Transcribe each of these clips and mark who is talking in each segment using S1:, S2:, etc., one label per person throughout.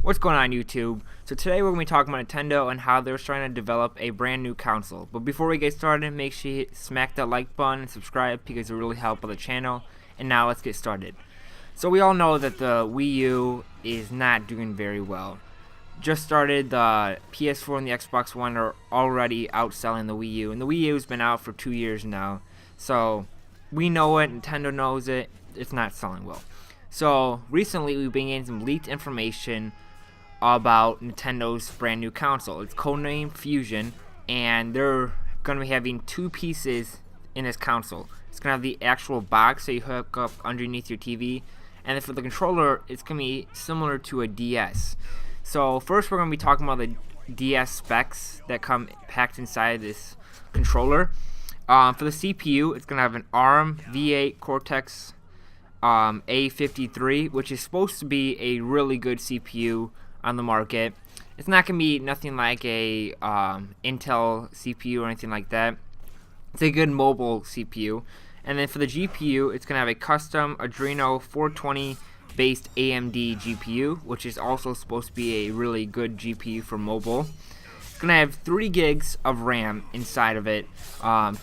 S1: What's going on, YouTube? So today we're going to be talking about Nintendo and how they're trying to develop a brand new console. But before we get started, make sure you smack that like button and subscribe because it really helps on the channel. And now let's get started. So we all know that the Wii U is not doing very well. Just started, the PS4 and the Xbox One are already outselling the Wii U. And the Wii U's been out for 2 years now. So we know it, Nintendo knows it, it's not selling well. So recently we've been getting some leaked information about Nintendo's brand new console. It's codenamed Fusion, and they're going to be having two pieces in this console. It's going to have the actual box that you hook up underneath your TV, and then for the controller, it's going to be similar to a DS. So first we're going to be talking about the DS specs that come packed inside this controller. For the CPU, it's going to have an ARM V8 Cortex A53, which is supposed to be a really good CPU on the market. It's not going to be nothing like a Intel CPU or anything like that. It's a good mobile CPU. And then for the GPU, it's going to have a custom Adreno 420 based AMD GPU, which is also supposed to be a really good GPU for mobile. It's going to have 3 gigs of RAM inside of it.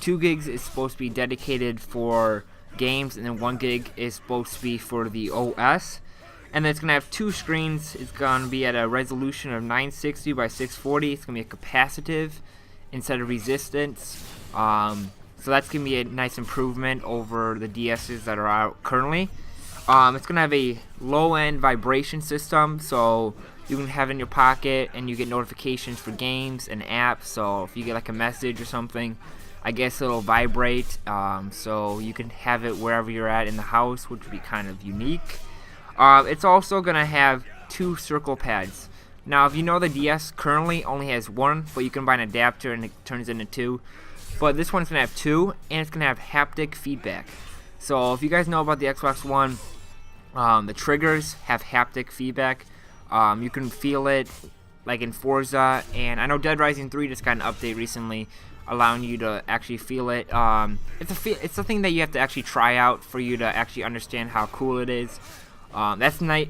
S1: 2 gigs is supposed to be dedicated for games, and then 1 gig is supposed to be for the OS. And then it's going to have 2 screens. It's going to be at a resolution of 960 by 640. It's going to be a capacitive instead of resistance. So that's going to be a nice improvement over the DSs that are out currently. It's going to have a low-end vibration system, so you can have it in your pocket and you get notifications for games and apps. So if you get like a message or something, I guess it'll vibrate. So you can have it wherever you're at in the house, which would be kind of unique. It's also going to have 2 circle pads. Now, if you know, the DS currently only has 1, but you can buy an adapter and it turns into 2. But this one's going to have 2, and it's going to have haptic feedback. So if you guys know about the Xbox One, the triggers have haptic feedback. You can feel it like in Forza, and I know Dead Rising 3 just got an update recently allowing you to actually feel it. It's a thing that you have to actually try out for you to actually understand how cool it is. That's nice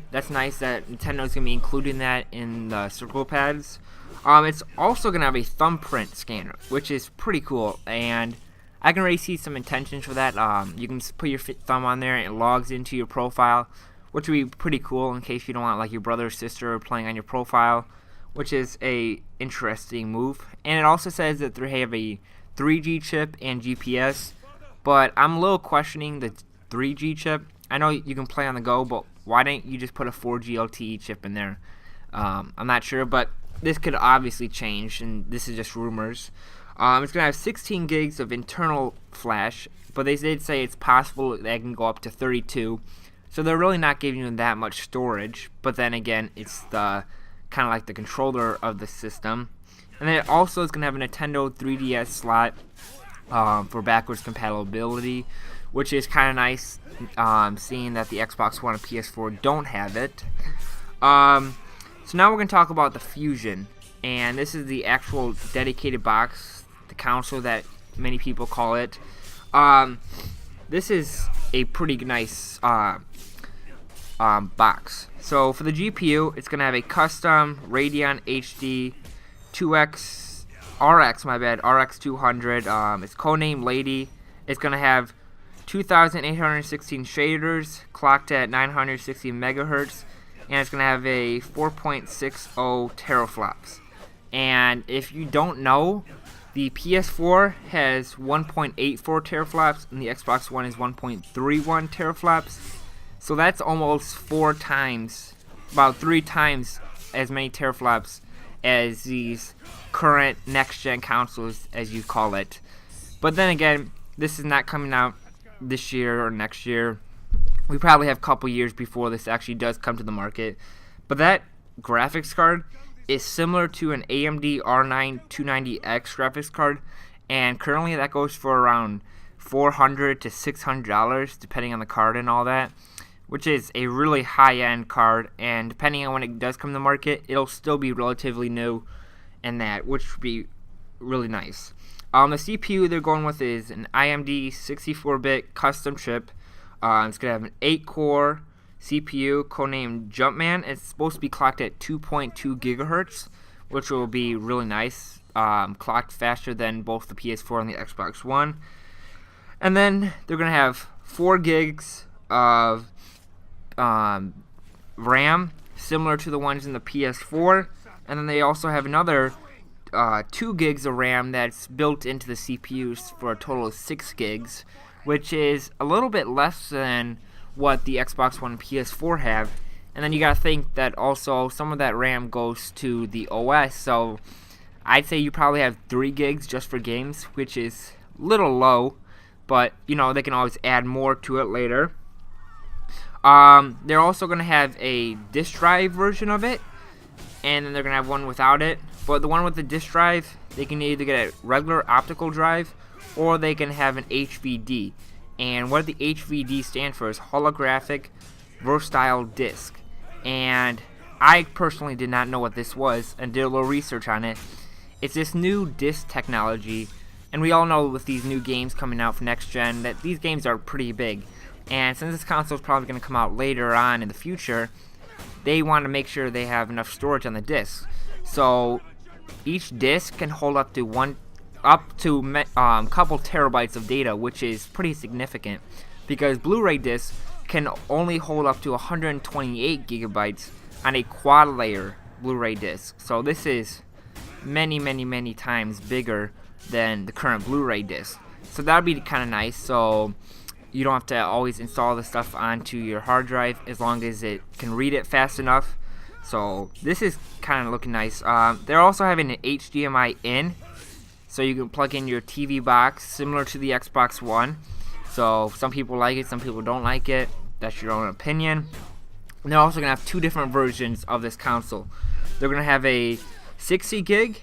S1: that Nintendo's going to be including that in the circle pads. It's also going to have a thumbprint scanner, which is pretty cool, and I can already see some intentions for that. You can put your thumb on there and it logs into your profile, which would be pretty cool in case you don't want like your brother or sister playing on your profile, which is a interesting move. And it also says that they have a 3G chip and GPS, but I'm a little questioning the 3G chip. I know you can play on the go, but why didn't you just put a 4G LTE chip in there? I'm not sure, but this could obviously change, and this is just rumors. It's going to have 16 gigs of internal flash, but they did say it's possible that it can go up to 32. So they're really not giving you that much storage, but then again, it's the kind of like the controller of the system. And then it also is going to have a Nintendo 3DS slot for backwards compatibility, which is kind of nice, seeing that the Xbox One and PS4 don't have it. So now we're going to talk about the Fusion, and this is the actual dedicated box, the console that many people call it. This is a pretty nice box. So for the GPU, it's going to have a custom Radeon HD 2X RX 200. It's codenamed Lady. It's going to have 2,816 shaders clocked at 960 megahertz, and it's going to have a 4.60 teraflops. And if you don't know, the PS4 has 1.84 teraflops and the Xbox One is 1.31 teraflops. So that's almost 4 times, about 3 times as many teraflops as these current next-gen consoles, as you call it. But then again, this is not coming out this year or next year. We probably have a couple years before this actually does come to the market. But that graphics card is similar to an AMD R9 290X graphics card, and currently that goes for around $400 to $600 depending on the card and all that, which is a really high-end card, and depending on when it does come to the market, it'll still be relatively new, and that, which would be really nice. The CPU they're going with is an AMD 64-bit custom chip. It's going to have an 8-core CPU codenamed Jumpman. It's supposed to be clocked at 2.2 gigahertz, which will be really nice. Clocked faster than both the PS4 and the Xbox One. And then they're going to have 4 gigs of RAM, similar to the ones in the PS4. And then they also have another 2 gigs of RAM that's built into the CPUs for a total of 6 gigs, which is a little bit less than what the Xbox One and PS4 have. And then you gotta think that also some of that RAM goes to the OS, so I'd say you probably have 3 gigs just for games, which is a little low, but you know, they can always add more to it later. They're also gonna have a disk drive version of it, and then they're gonna have one without it. But the one with the disk drive, they can either get a regular optical drive or they can have an HVD. And what the HVD stand for is holographic versatile disk. And I personally did not know what this was and did a little research on it. It's this new disk technology, and we all know with these new games coming out for next gen that these games are pretty big. And since this console is probably going to come out later on in the future, they want to make sure they have enough storage on the disc. So each disc can hold up to couple terabytes of data, which is pretty significant because Blu-ray discs can only hold up to 128 gigabytes on a quad layer Blu-ray disc. So this is many times bigger than the current Blu-ray disc. So that would be kind of nice. So you don't have to always install the stuff onto your hard drive as long as it can read it fast enough. So this is kind of looking nice. They're also having an HDMI in, so you can plug in your TV box similar to the Xbox One. So some people like it, some people don't like it. That's your own opinion. And they're also going to have 2 different versions of this console. They're going to have a 60 gig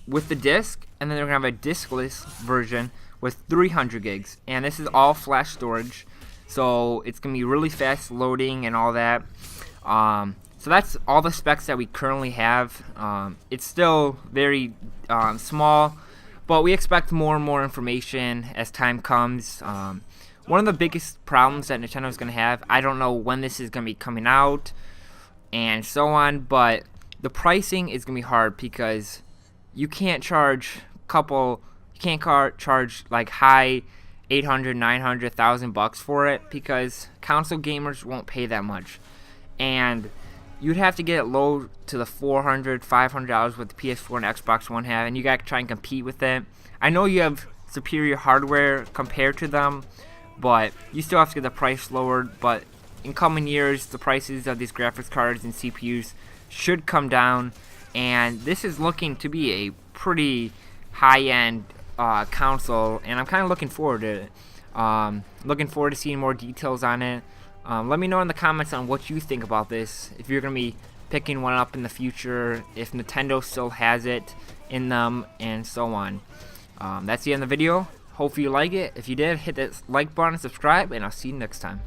S1: with the disc, and then they're going to have a diskless version with 300 gigs. And this is all flash storage, so it's going to be really fast loading and all that. So that's all the specs that we currently have. It's still very small, but we expect more and more information as time comes. One of the biggest problems that Nintendo is going to have, I don't know when this is going to be coming out and so on, but the pricing is going to be hard because you can't charge like high 800, 900, 1,000 bucks for it because console gamers won't pay that much. And you'd have to get it low to the $400, $500 what the PS4 and Xbox One have, and you got to try and compete with it. I know you have superior hardware compared to them, but you still have to get the price lowered. But in coming years, the prices of these graphics cards and CPUs should come down, and this is looking to be a pretty high-end console, and I'm kind of looking forward to it. Looking forward to seeing more details on it. Let me know in the comments on what you think about this, if you're going to be picking one up in the future, if Nintendo still has it in them, and so on. That's the end of the video. Hope you like it. If you did, hit that like button and subscribe, and I'll see you next time.